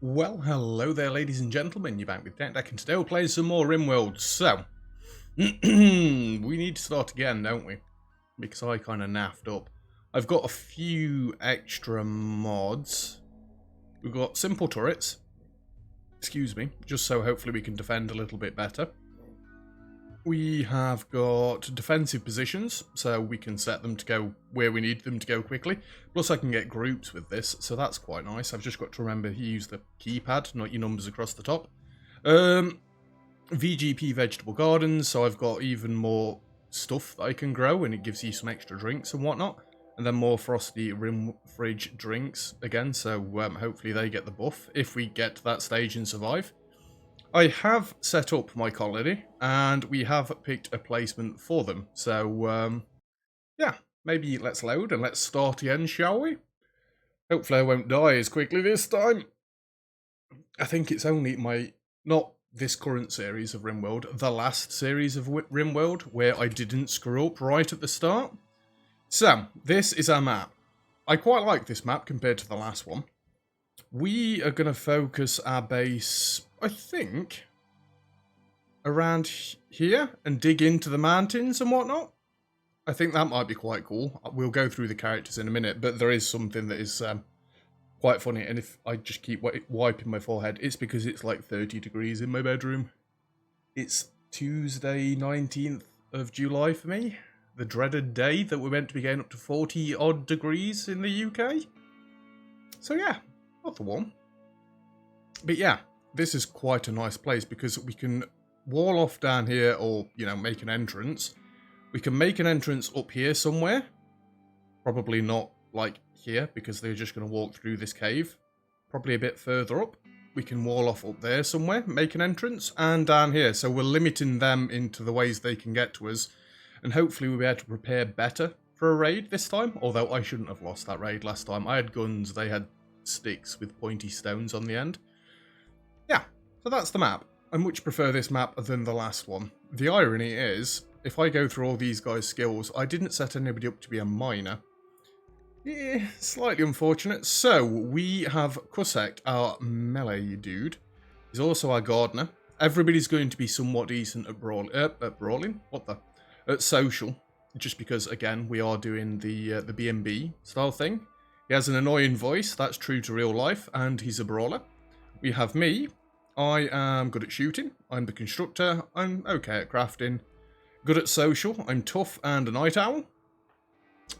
Well, hello there, ladies and gentlemen. You're back with Deck, and today we're playing some more Rimworld. So, we need to start again, don't we? Because I kind of naffed up. I've got a few extra mods. We've got simple turrets. Excuse me. Just so hopefully we can defend a little bit better. We have got defensive positions, so we can set them to go where we need them to go quickly. Plus I can get groups with this, so that's quite nice. I've just got to remember to use the keypad, not your numbers across the top. VGP vegetable gardens, so I've got even more stuff that I can grow, and it gives you some extra drinks and whatnot. And then more frosty rim fridge drinks again, so hopefully they get the buff, if we get to that stage and survive. I have set up my colony, and we have picked a placement for them. So, yeah, maybe let's load and let's start again, shall we? Hopefully I won't die as quickly this time. I think it's only not this current series of Rimworld, the last series of Rimworld, where I didn't screw up right at the start. So, this is our map. I quite like this map compared to the last one. We are going to focus our base, I think, around here and dig into the mountains and whatnot. I think that might be quite cool. We'll go through the characters in a minute, but there is something that is quite funny. And if I just keep wiping my forehead, it's because it's like 30 degrees in my bedroom. It's Tuesday, 19th of July for me. The dreaded day that we're meant to be getting up to 40 odd degrees in the UK. So yeah. Not the one. But yeah, this is quite a nice place because we can wall off down here or, you know, make an entrance. We can make an entrance up here somewhere. Probably not like here because they're just going to walk through this cave. Probably a bit further up. We can wall off up there somewhere, make an entrance, and down here. So we're limiting them into the ways they can get to us. And hopefully we'll be able to prepare better for a raid this time. Although I shouldn't have lost that raid last time. I had guns, they had sticks with pointy stones on the end. Yeah, so that's the map. I much prefer this map than the last one. The irony is, if I go through all these guys' skills, I didn't set anybody up to be a miner. Yeah, slightly unfortunate. So, we have Corsair, our melee dude. He's also our gardener. Everybody's going to be somewhat decent at brawling? What the? At social. Just because, again, we are doing the B&B style thing. He has an annoying voice, that's true to real life, and he's a brawler. We have me. I am good at shooting. I'm the constructor. I'm okay at crafting. Good at social. I'm tough and a night owl.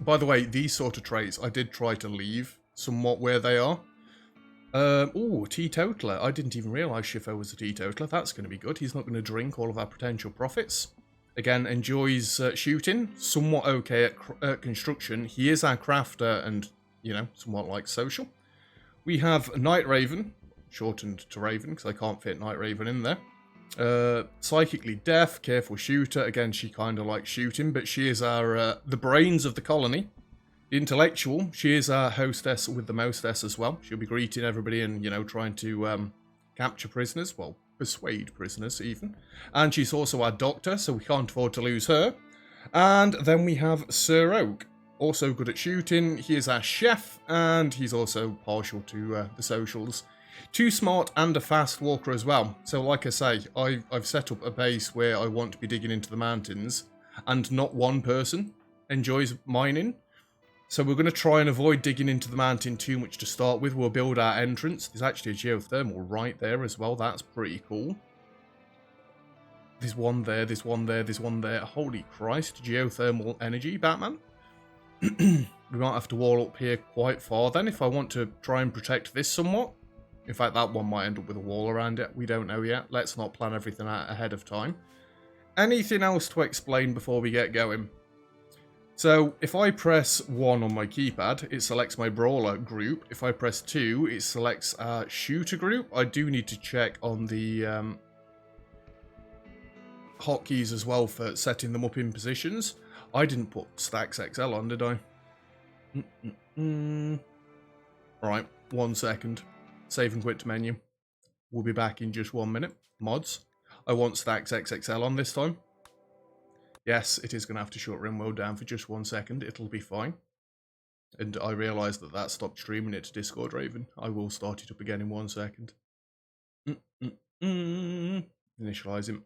By the way, these sort of traits, I did try to leave somewhat where they are. Oh, teetotaler. I didn't even realise Shifo was a teetotaler. That's going to be good. He's not going to drink all of our potential profits. Again, enjoys shooting. Somewhat okay at construction. He is our crafter and, you know, somewhat like social. We have Night Raven, shortened to Raven because I can't fit Night Raven in there. Psychically deaf, careful shooter. Again, she kind of likes shooting, but she is our the brains of the colony. The intellectual, she is our hostess with the mostess as well. She'll be greeting everybody and, you know, trying to capture prisoners. Well, persuade prisoners even. And she's also our doctor, so we can't afford to lose her. And then we have Sir Oak. Also good at shooting. He is our chef, and he's also partial to the socials. Too smart and a fast walker as well. So like I say, I've set up a base where I want to be digging into the mountains, and not one person enjoys mining. So we're going to try and avoid digging into the mountain too much to start with. We'll build our entrance. There's actually a geothermal right there as well. That's pretty cool. There's one there, there's one there, there's one there. Holy Christ, geothermal energy, Batman. We might have to wall up here quite far then if I want to try and protect this somewhat. In fact, that one might end up with a wall around it. We don't know yet. Let's not plan everything out ahead of time. Anything else to explain before we get going? So, if I press 1 on my keypad, it selects my brawler group. If I press 2, it selects our shooter group. I do need to check on the hotkeys as well for setting them up in positions. I didn't put Stacks XL on, did I? Right, 1 second. Save and quit to menu. We'll be back in just 1 minute. Mods. I want Stacks XXL on this time. Yes, it is going to have to shut Rimworld down for just 1 second. It'll be fine. And I realised that that stopped streaming it to Discord, Raven. I will start it up again in 1 second. Initialize him.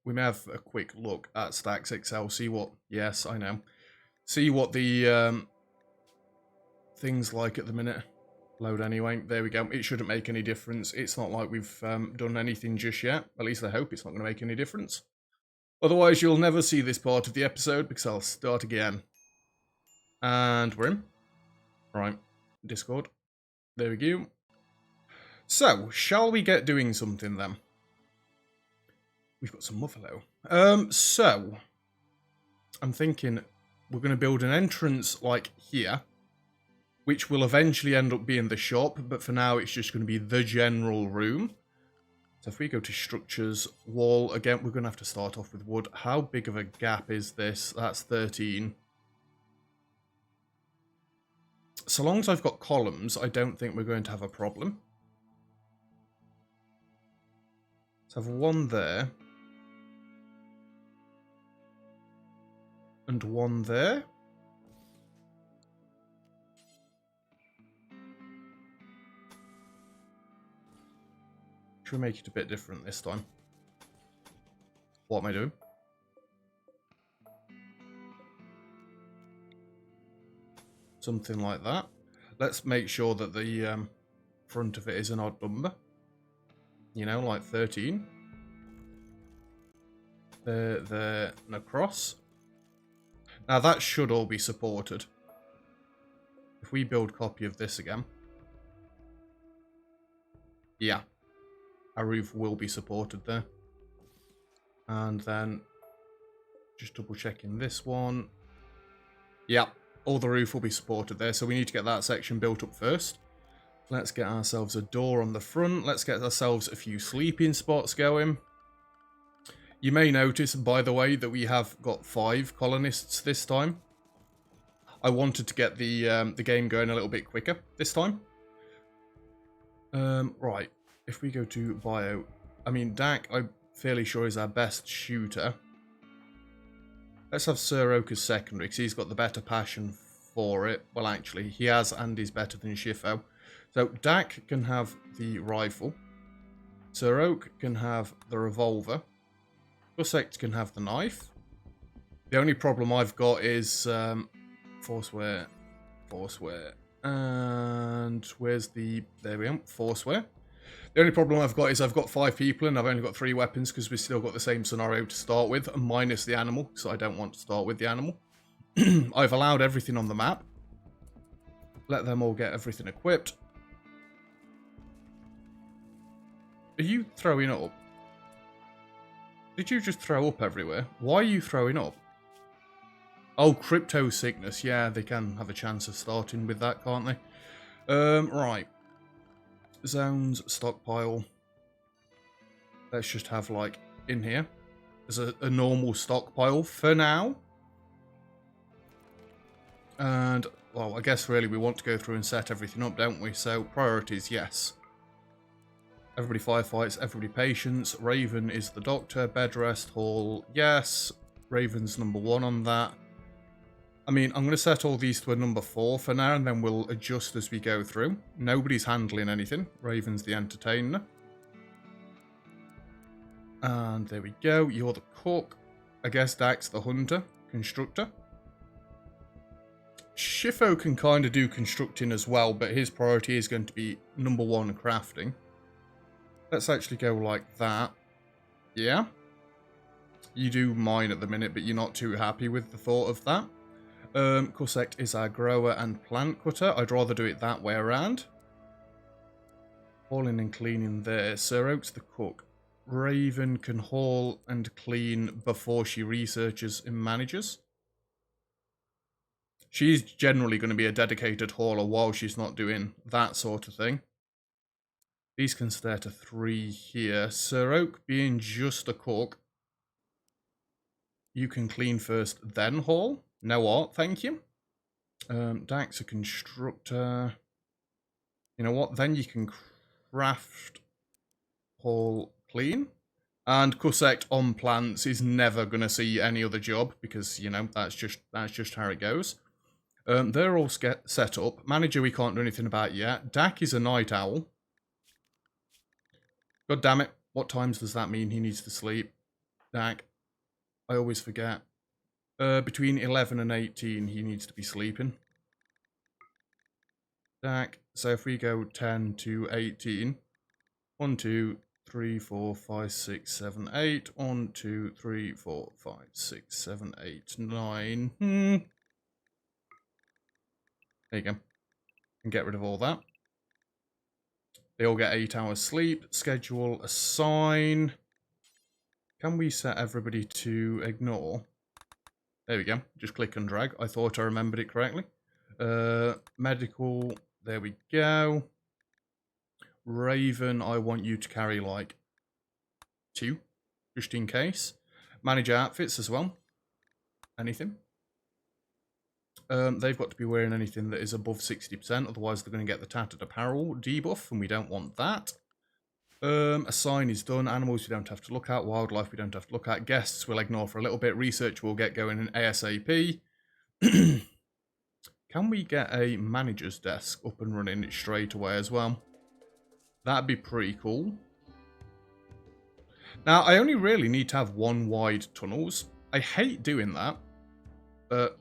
We may have a quick look at Stacks Excel, see what... Yes, I know. See what the things like at the minute. Load anyway. There we go. It shouldn't make any difference. It's not like we've done anything just yet. At least I hope it's not going to make any difference. Otherwise, you'll never see this part of the episode because I'll start again. And we're in. Right. Discord. There we go. So, shall we get doing something then? We've got some buffalo. So, I'm thinking we're going to build an entrance like here, which will eventually end up being the shop, but for now it's just going to be the general room. So if we go to structures, wall, again, we're going to have to start off with wood. How big of a gap is this? That's 13. So long as I've got columns, I don't think we're going to have a problem. So I have one there. And one there. Should we make it a bit different this time? What am I doing? Something like that. Let's make sure that the front of it is an odd number. You know, like 13. There, and across. Now that should all be supported. If we build copy of this again. Yeah. Our roof will be supported there. And then just double checking this one. Yeah, all the roof will be supported there. So we need to get that section built up first. Let's get ourselves a door on the front. Let's get ourselves a few sleeping spots going. You may notice, by the way, that we have got 5 colonists this time. I wanted to get the game going a little bit quicker this time. Right. If we go to bio, I mean, Dak, I'm fairly sure is our best shooter. Let's have Sir Oak as secondary, because he's got the better passion for it. Well, actually, he has, and he's better than Shifo. So, Dak can have the rifle. Sir Oak can have the revolver. Corsair can have the knife. The only problem I've got is Forswear, and where's the... There we are, Forswear. The only problem I've got is I've got 5 people and I've only got 3 weapons because we've still got the same scenario to start with, minus the animal, so I don't want to start with the animal. I've allowed everything on the map. Let them all get everything equipped. Are you throwing up? Did you just throw up everywhere? Why are you throwing up? Oh, crypto sickness. Yeah, they can have a chance of starting with that, can't they? Right. Zones, stockpile. Let's just have, like, in here. There's a normal stockpile for now. And, well, I guess really we want to go through and set everything up, don't we? So, priorities, yes. Everybody firefights, everybody patience. Raven is the doctor. Bed rest, hall, yes. Raven's number 1 on that. I mean, I'm going to set all these to a number 4 for now, and then we'll adjust as we go through. Nobody's handling anything. Raven's the entertainer. And there we go. You're the cook. I guess Dak's the hunter. Constructor. Shifo can kind of do constructing as well, but his priority is going to be number 1, crafting. Let's actually go like that. Yeah. You do mine at the minute, but you're not too happy with the thought of that. Corsair is our grower and plant cutter. I'd rather do it that way around. Hauling and cleaning there. Sir Oak's the cook. Raven can haul and clean before she researches and manages. She's generally going to be a dedicated hauler while she's not doing that sort of thing. These can stay to 3 here. Sir Oak being just a cook. You can clean first, then haul. No art, thank you. Dak's a constructor. You know what? Then you can craft, haul, clean. And Corsair on plants is never going to see any other job because, you know, that's just how it goes. They're all set up. Manager we can't do anything about yet. Dak is a night owl. God damn it. What times does that mean he needs to sleep? Dak. I always forget. Between 11 and 18 he needs to be sleeping. Dak. So if we go 10 to 18. 1, 2, 3, 4, 5, 6, 7, 8. 1, 2, 3, 4, 5, 6, 7, 8, 9. There you go. And get rid of all that. They all get 8 hours sleep. Schedule, assign. Can we set everybody to ignore? There we go. Just click and drag. I thought I remembered it correctly. Medical. There we go. Raven, I want you to carry like 2. Just in case. Manage outfits as well. Anything. They've got to be wearing anything that is above 60%, otherwise they're going to get the tattered apparel debuff, and we don't want that. Assign is done. Animals we don't have to look at. Wildlife we don't have to look at. Guests we'll ignore for a little bit. Research will get going in ASAP. Can we get a manager's desk up and running straight away as well? That'd be pretty cool. Now, I only really need to have 1 wide tunnels. I hate doing that, but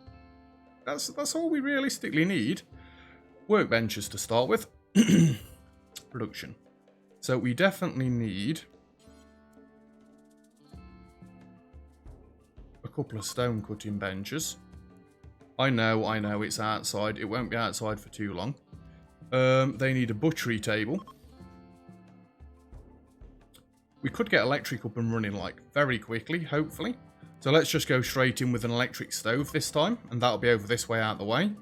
that's all we realistically need. Workbenches to start with. Production. So we definitely need a couple of stone cutting benches. I know, it's outside. It won't be outside for too long. They need a butchery table. We could get electric up and running like very quickly, hopefully. So let's just go straight in with an electric stove this time, and that'll be over this way out the way.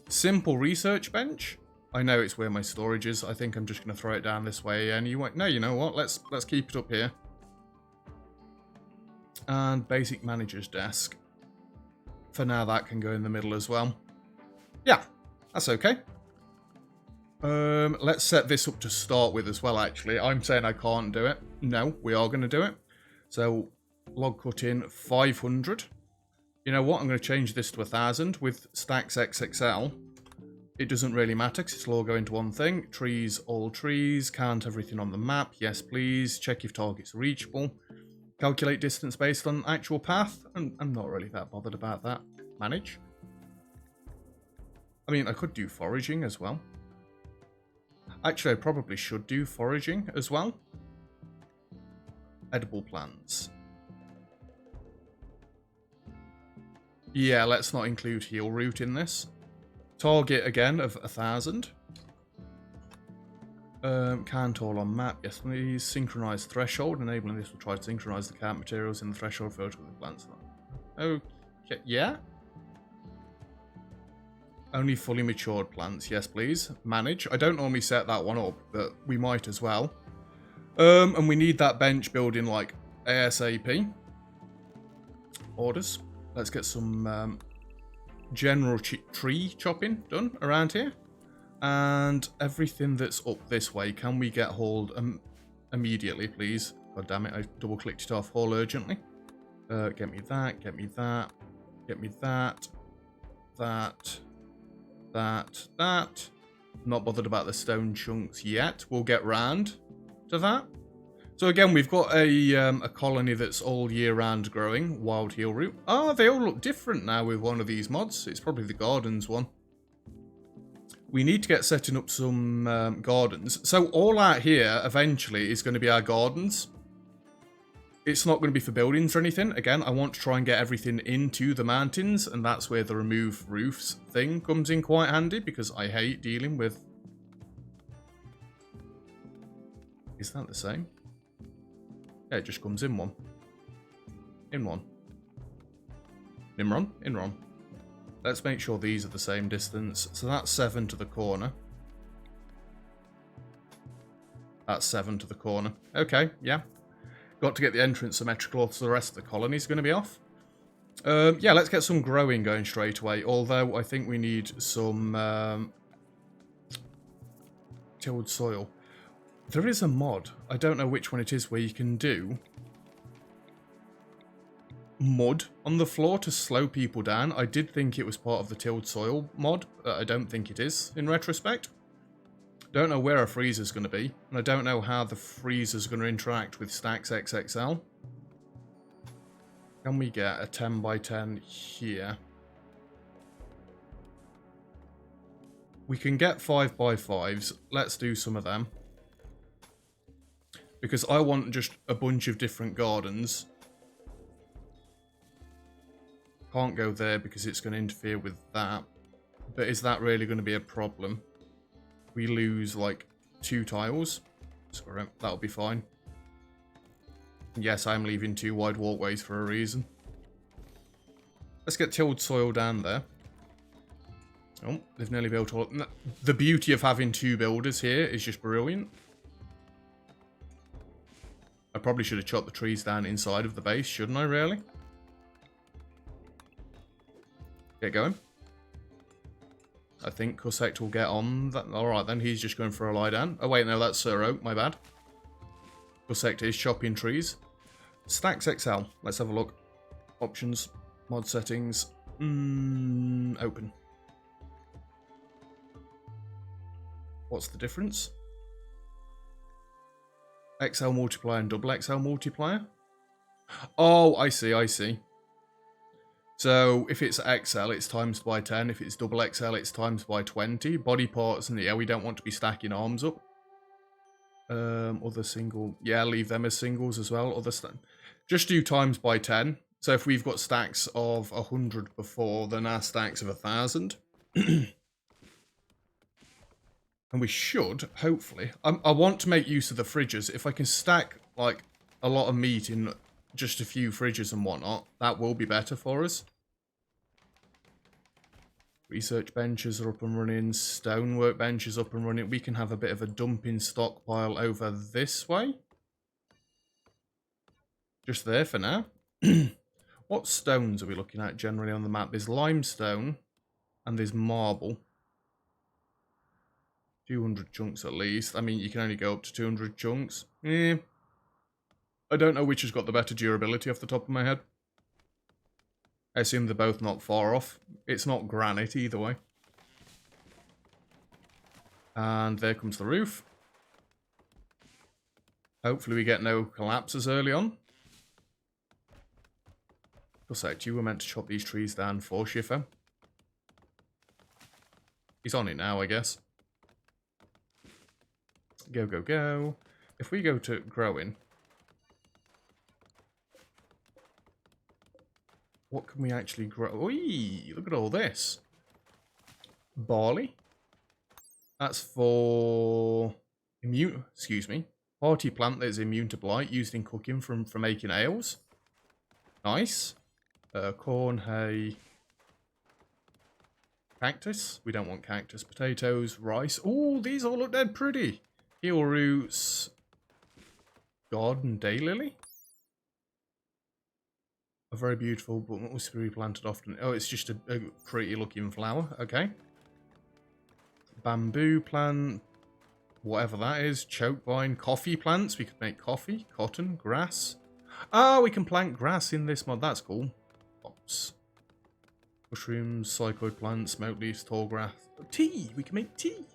Simple research bench. I know it's where my storage is. I think I'm just going to throw it down this way anyway. No, you know what? Let's keep it up here. And basic manager's desk. For now, that can go in the middle as well. Yeah, that's okay. Let's set this up to start with as well, actually. I'm saying I can't do it. No, we are going to do it. So, log cut in 500. You know what? I'm going to change this to 1,000 with stacks XXL. It doesn't really matter because it'll all go into one thing. Trees, all trees. Count everything on the map. Yes, please. Check if target's reachable. Calculate distance based on actual path. I'm not really that bothered about that. Manage. I mean, I could do foraging as well. Actually, I probably should do foraging as well. Edible plants. Yeah, let's not include heal route in this. Target again of 1,000. Count all on map. Yes, please. Synchronize threshold. Enabling this will try to synchronize the count materials in the threshold photo with the plants. Okay, yeah. Only fully matured plants. Yes, please. Manage. I don't normally set that one up, but we might as well. And we need that bench building like ASAP. Orders. Let's get some general tree chopping done around here. And everything that's up this way, can we get hauled immediately, please? God damn it, I double-clicked it off. Haul urgently. Get me that, get me that, get me that, that. Not bothered about the stone chunks yet. We'll get round to that. So again, we've got a colony that's all year round growing. Wild heal root. Oh, they all look different now with one of these mods. It's probably the gardens one. We need to get setting up some gardens. So all out here eventually is going to be our gardens. It's not going to be for buildings or anything. Again, I want to try and get everything into the mountains, and that's where the remove roofs thing comes in quite handy, because I hate dealing with... Is that the same? Yeah, it just comes in one. In one. Nimron? Inron. Let's make sure these are the same distance. So that's 7 to the corner. That's 7 to the corner. Okay, yeah. Got to get the entrance symmetrical, so the rest of the colony is going to be off. Yeah, let's get some growing going straight away. Although I think we need some tilled soil. There is a mod. I don't know which one it is where you can do mud on the floor to slow people down. I did think it was part of the tilled soil mod, but I don't think it is in retrospect. Don't know where a freezer's going to be, and I don't know how the freezer's going to interact with stacks XXL. Can we get a 10 by 10 here? We can get 5 by 5s. Let's do some of them. Because I want just a bunch of different gardens. Can't go there because it's going to interfere with that. But is that really going to be a problem? We lose like 2 tiles. Screw it, that'll be fine. Yes, I'm leaving 2 wide walkways for a reason. Let's get tilled soil down there. Oh, they've nearly built all... The beauty of having 2 builders here is just brilliant. I probably should have chopped the trees down inside of the base, shouldn't I, really? Get going. I think Corsair will get on that. Alright then, he's just going for a lie down. Oh wait, no, that's Sir Oak, my bad. Corsair is chopping trees. Stacks XL, let's have a look. Options, mod settings, open. What's the difference? XL multiplier and double XL multiplier? Oh, I see, I see. So, if it's XL, it's times by 10. If it's double XL, it's times by 20. Body parts, and yeah, we don't want to be stacking arms up. Other single... Yeah, leave them as singles as well. Just do times by 10. So, if we've got stacks of 100 before, then our stacks of 1,000. And we should, hopefully... I want to make use of the fridges. If I can stack, like, a lot of meat in just a few fridges and whatnot, that will be better for us. Research benches are up and running. Stonework bench is up and running. We can have a bit of a dumping stockpile over this way. Just there for now. What stones are we looking at generally on the map? There's limestone and there's marble. 200 chunks at least. I mean, you can only go up to 200 chunks. I don't know which has got the better durability off the top of my head. I assume they're both not far off. It's not granite either way. And there comes the roof. Hopefully we get no collapses early on. Corsair, you were meant to chop these trees down for Schiffer. He's on it now, I guess. Go, go, go. If we go to growing, what can we actually grow? Oi, look at all this. Barley. That's for immune, excuse me. Party plant that is immune to blight, used in cooking for making ales. Nice. Corn, hay. Cactus. We don't want cactus. Potatoes, rice. Oh, these all look dead pretty. Heel roots, garden daylily. A very beautiful, but must be replanted often. Oh, it's just a pretty looking flower. Okay. Bamboo plant, whatever that is. Choke vine, coffee plants. We could make coffee, cotton, grass. Ah, we can plant grass in this mod. That's cool. Hops. Mushrooms, cycloid plants, smoke leaves, tall grass. Tea. We can make tea.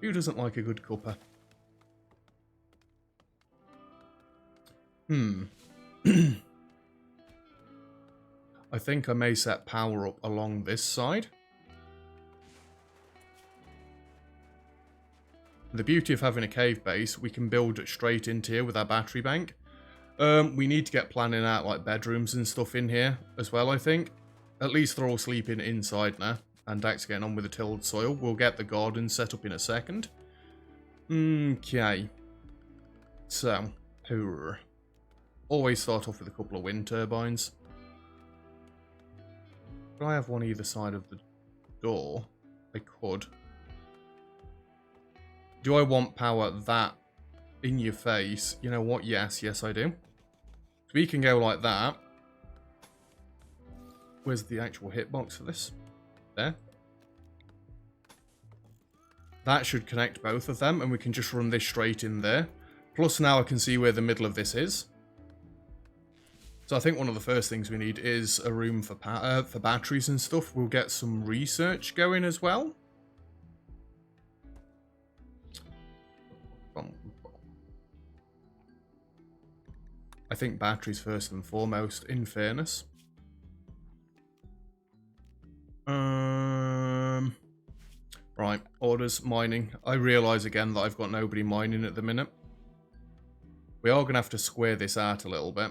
Who doesn't like a good cuppa? I think I may set power up along this side. The beauty of having a cave base, we can build straight into here with our battery bank. We need to get planning out like bedrooms and stuff in here as well, I think. At least they're all sleeping inside now. And Dak's getting on with the tilled soil. We'll get the garden set up in a second. Okay. So, always start off with a couple of wind turbines. Do I have one either side of the door? I could. Do I want power that in your face? You know what? Yes, yes I do. So we can go like that. Where's the actual hitbox for this? There. That should connect both of them, and we can just run this straight in there. Plus now I can see where the middle of this is. So I think one of the first things we need is a room for batteries and stuff. We'll get some research going as well. I think batteries first and foremost, in fairness. Right, orders, mining. I realise again that I've got nobody mining at the minute. We are going to have to square this out a little bit.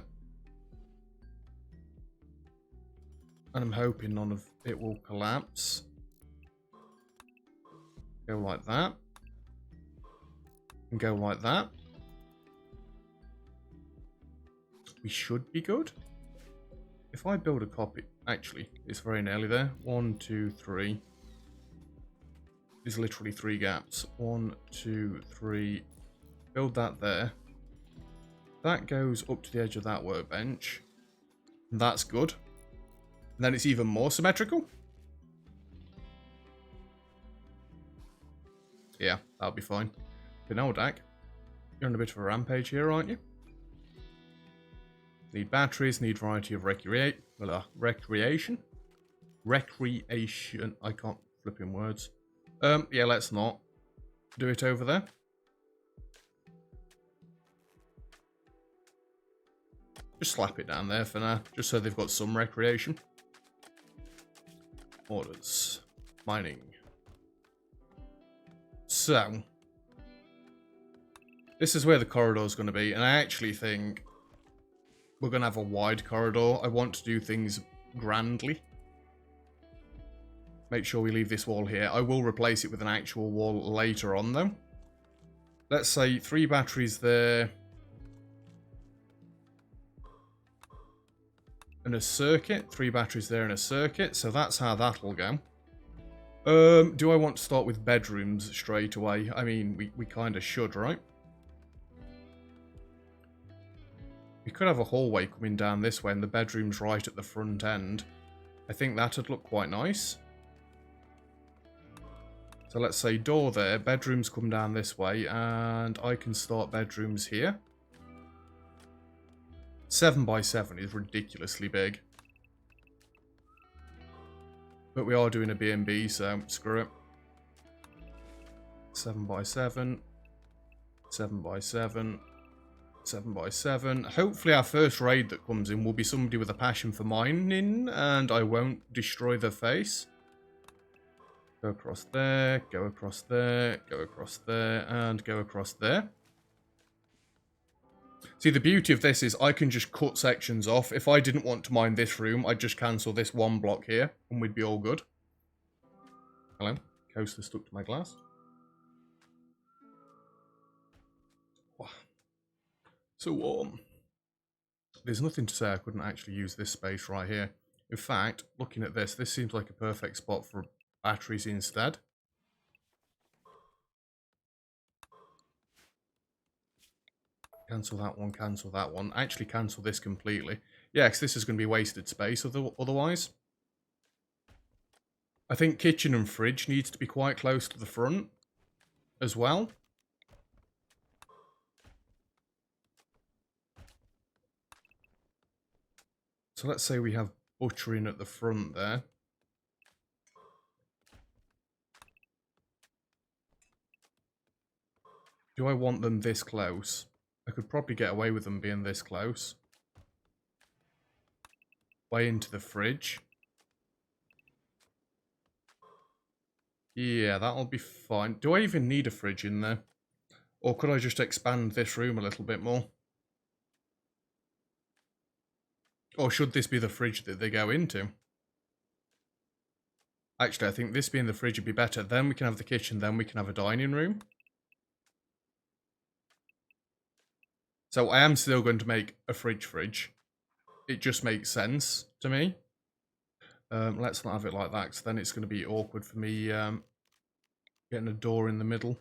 And I'm hoping none of it will collapse. Go like that. And go like that. We should be good. If I build a copy... Actually, it's very nearly there. 1, 2, 3. There's literally 3 gaps. 1, 2, 3. Build that there. That goes up to the edge of that workbench. That's good. And then it's even more symmetrical. Yeah, that'll be fine. Dak, you're on a bit of a rampage here, aren't you? Need batteries, need variety of recreation. Recreation. I can't flip in words. Yeah, let's not do it over there. Just slap it down there for now, just so they've got some recreation. Orders. Mining. So, this is where the corridor is going to be, and I actually think we're going to have a wide corridor. I want to do things grandly. Make sure we leave this wall here. I will replace it with an actual wall later on, though. Let's say 3 batteries there. And a circuit. 3 batteries there and a circuit. So that's how that'll go. Do I want to start with bedrooms straight away? I mean, we kind of should, right? We could have a hallway coming down this way and the bedroom's right at the front end. I think that'd look quite nice. So let's say door there, bedrooms come down this way, and I can start bedrooms here. 7 by 7 is ridiculously big. But we are doing a B&B, so screw it. 7 by 7. 7 by 7. 7 by 7. Hopefully our first raid that comes in will be somebody with a passion for mining, and I won't destroy their face. Go across there, go across there, go across there, and go across there. See, the beauty of this is I can just cut sections off. If I didn't want to mine this room, I'd just cancel this one block here, and we'd be all good. Hello, coaster stuck to my glass. Wow. So warm. There's nothing to say I couldn't actually use this space right here. In fact, looking at this, this seems like a perfect spot for batteries instead. Cancel that one, cancel that one. Actually cancel this completely. Yeah, because this is going to be wasted space otherwise. I think kitchen and fridge needs to be quite close to the front as well. So let's say we have butchering at the front there. Do I want them this close? I could probably get away with them being this close. Way into the fridge. Yeah, that'll be fine. Do I even need a fridge in there? Or could I just expand this room a little bit more? Or should this be the fridge that they go into? Actually, I think this being the fridge would be better. Then we can have the kitchen, then we can have a dining room. So I am still going to make a fridge. It just makes sense to me. Let's not have it like that, because then it's going to be awkward for me getting a door in the middle.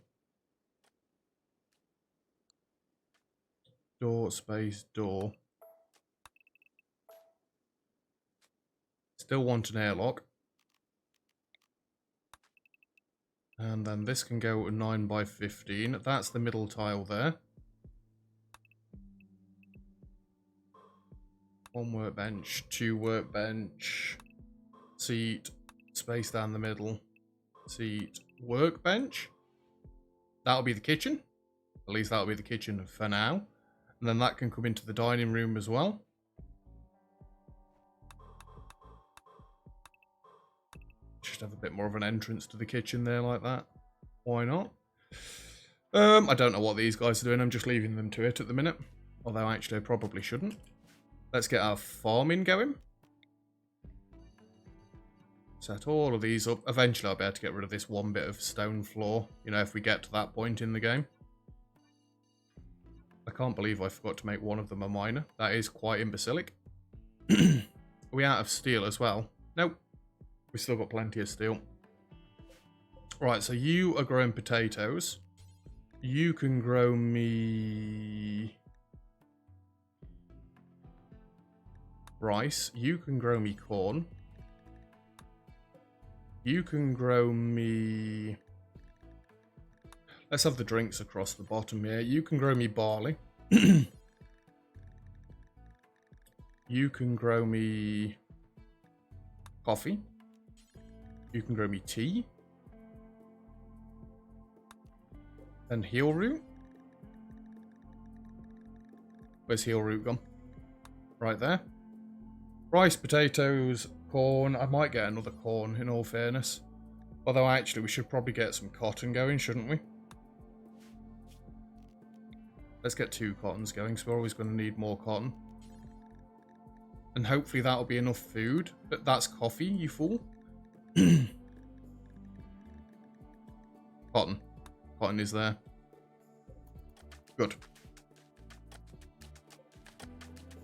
Door, space, door. Still want an airlock. And then this can go 9 by 15. That's the middle tile there. 1 workbench, 2 workbench, seat, space down the middle, seat, workbench. That'll be the kitchen. At least that'll be the kitchen for now. And then that can come into the dining room as well. Just have a bit more of an entrance to the kitchen there like that. Why not? I don't know what these guys are doing. I'm just leaving them to it at the minute. Although actually I probably shouldn't. Let's get our farming going. Set all of these up. Eventually I'll be able to get rid of this one bit of stone floor. You know, if we get to that point in the game. I can't believe I forgot to make one of them a miner. That is quite imbecilic. Are we out of steel as well? Nope. We've still got plenty of steel. Right, so you are growing potatoes. You can grow me rice. You can grow me corn. You can grow me... Let's have the drinks across the bottom here. You can grow me barley. You can grow me coffee. You can grow me tea. And heel root. Where's heel root gone? Right there. Rice, potatoes, corn. I might get another corn in all fairness. Although actually we should probably get some cotton going, shouldn't we? Let's get 2 cottons going, because we're always going to need more cotton. And hopefully that'll be enough food. But that's coffee, you fool. Cotton. Cotton is there. Good.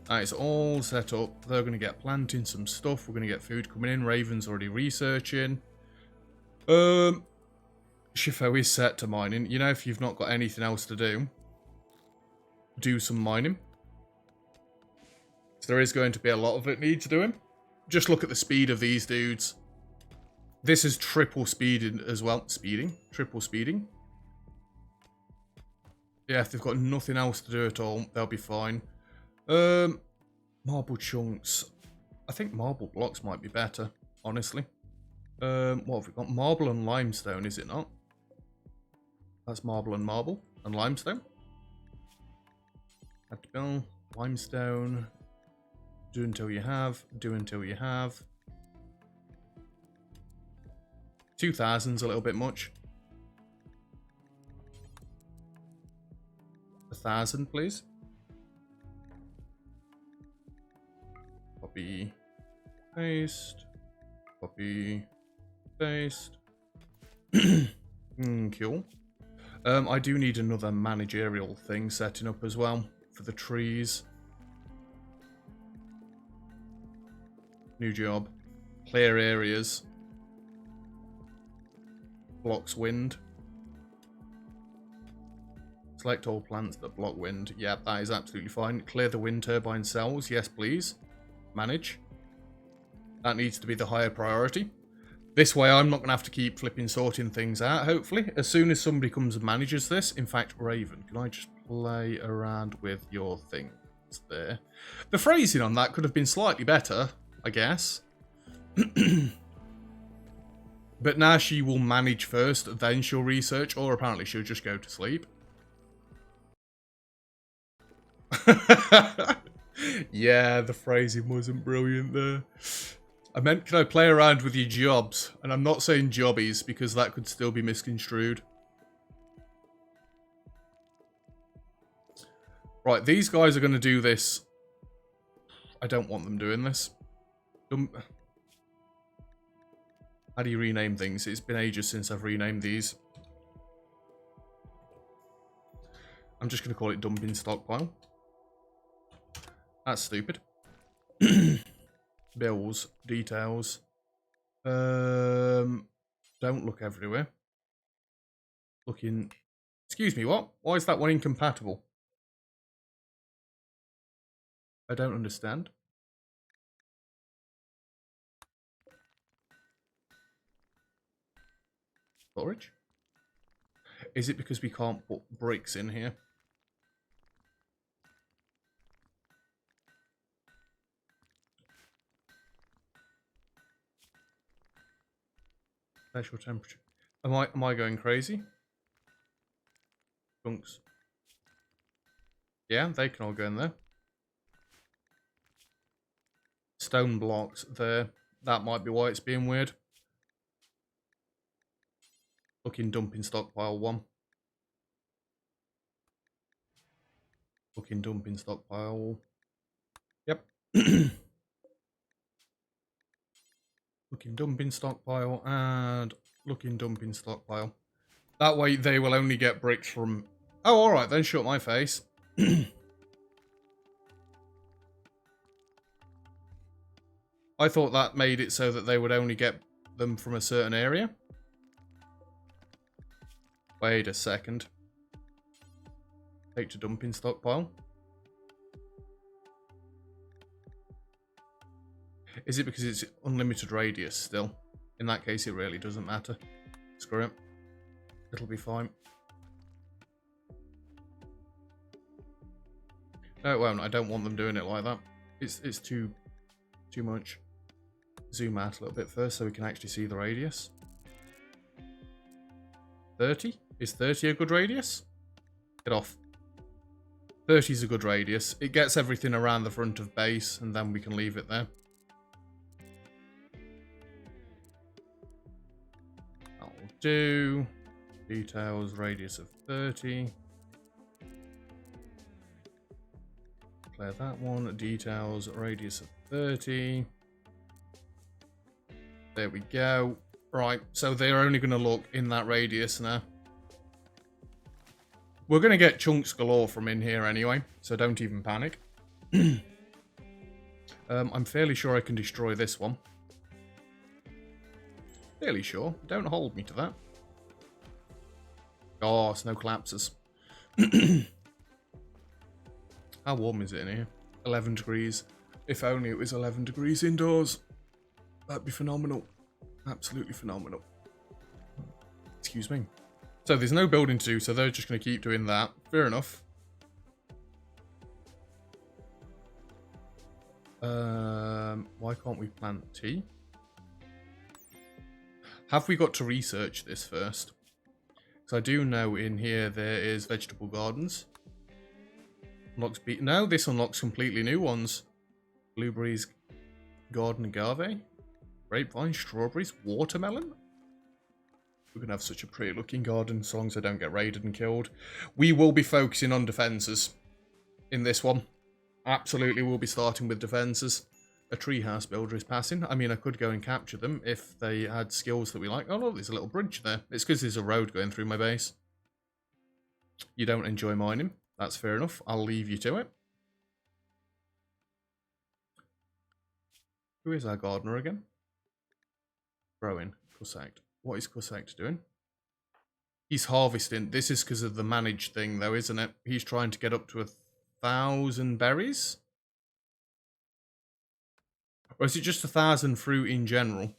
That is all set up. They're going to get planting some stuff. We're going to get food coming in. Raven's already researching. Shifo is set to mining. You know, if you've not got anything else to do some mining. So there is going to be a lot of it needs doing. Just look at the speed of these dudes. This is triple speeding as well. Triple speeding. Yeah, if they've got nothing else to do at all, they'll be fine. Marble chunks. I think marble blocks might be better, honestly. What have we got? Marble and limestone, is it not? That's marble and limestone. Have to build limestone. Do until you have. Do until you have. 2,000's a little bit much. 1,000, please. Copy, paste. Copy, paste. Cool. I do need another managerial thing setting up as well for the trees. New job. Clear areas. Blocks wind. Select all plants that block wind. Yeah, that is absolutely fine. Clear the wind turbine cells. Yes, please. Manage. That needs to be the higher priority. This way I'm not going to have to keep flipping sorting things out, hopefully. As soon as somebody comes and manages this. In fact, Raven, can I just play around with your things there? The phrasing on that could have been slightly better, I guess. But now she will manage first, then she'll research, or apparently she'll just go to sleep. Yeah, the phrasing wasn't brilliant there. I meant, can I play around with your jobs? And I'm not saying jobbies, because that could still be misconstrued. Right, these guys are going to do this. I don't want them doing this. How do you rename things? It's been ages since I've renamed these. I'm just going to call it dumping stockpile. That's stupid. Bills, details. Don't look everywhere. Looking. Excuse me, what? Why is that one incompatible? I don't understand. Storage? Is it because we can't put bricks in here? Special temperature. Am I going crazy? Chunks. Yeah, they can all go in there. Stone blocks there. That might be why it's being weird. Looking dumping stockpile 1. Looking dumping stockpile. Yep. Looking dumping stockpile and looking dumping stockpile. That way they will only get bricks from... Oh, alright then, shut my face. I thought that made it so that they would only get them from a certain area. Wait a second. Take to dumping stockpile. Is it because it's unlimited radius still? In that case, it really doesn't matter. Screw it. It'll be fine. No, it won't. I don't want them doing it like that. It's too much. Zoom out a little bit first so we can actually see the radius. 30? Is 30 a good radius? Get off. 30 is a good radius. It gets everything around the front of base, and then we can leave it there. That'll do. Details, radius of 30. Clear that one. Details, radius of 30. There we go. Right, so they're only going to look in that radius now. We're going to get chunks galore from in here anyway, so don't even panic. I'm fairly sure I can destroy this one. Fairly sure. Don't hold me to that. Oh, snow collapses. How warm is it in here? 11 degrees. If only it was 11 degrees indoors. That'd be phenomenal. Absolutely phenomenal. Excuse me. So there's no building to do, so they're just going to keep doing that. Fair enough. Why can't we plant tea? Have we got to research this first? Because I do know in here there is vegetable gardens. Unlocks no, this unlocks completely new ones. Blueberries, garden agave, grapevine, strawberries, watermelon. We're going to have such a pretty looking garden so long as I don't get raided and killed. We will be focusing on defences in this one. Absolutely, we'll be starting with defences. A treehouse builder is passing. I mean, I could go and capture them if they had skills that we like. Oh no, there's a little bridge there. It's because there's a road going through my base. You don't enjoy mining. That's fair enough. I'll leave you to it. Who is our gardener again? Growing. Cossect. What is Cossect doing? He's harvesting. This is because of the managed thing though, isn't it? He's trying to get up to 1,000 berries? Or is it just 1,000 fruit in general?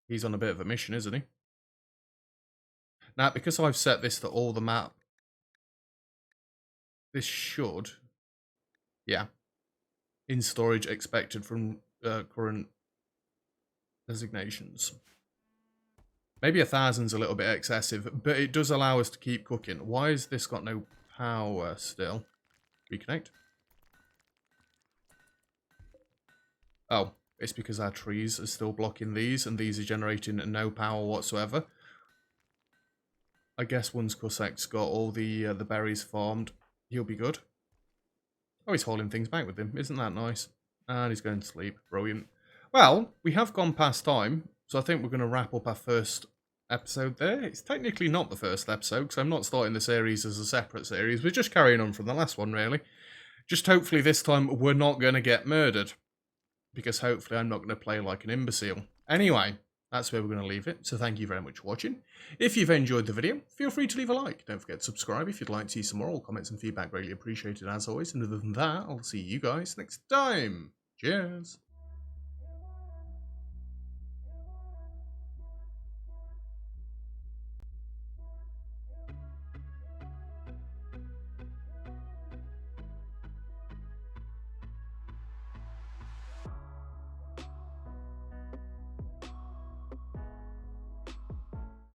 He's on a bit of a mission, isn't he? Now, because I've set this to all the map, this should, yeah, in storage expected from current designations. Maybe 1,000's a little bit excessive, but it does allow us to keep cooking. Why has this got no power still? Reconnect. Oh, it's because our trees are still blocking these, and these are generating no power whatsoever. I guess once Cossect's got all the berries farmed, he'll be good. Oh, he's hauling things back with him. Isn't that nice? And he's going to sleep. Brilliant. Well, we have gone past time, so I think we're going to wrap up our first episode there. It's technically not the first episode, because I'm not starting the series as a separate series. We're just carrying on from the last one, really. Just hopefully this time we're not going to get murdered, because hopefully I'm not going to play like an imbecile. Anyway, that's where we're going to leave it, so thank you very much for watching. If you've enjoyed the video, feel free to leave a like. Don't forget to subscribe if you'd like to see some more. All comments and feedback greatly appreciated as always. And other than that, I'll see you guys next time. Cheers.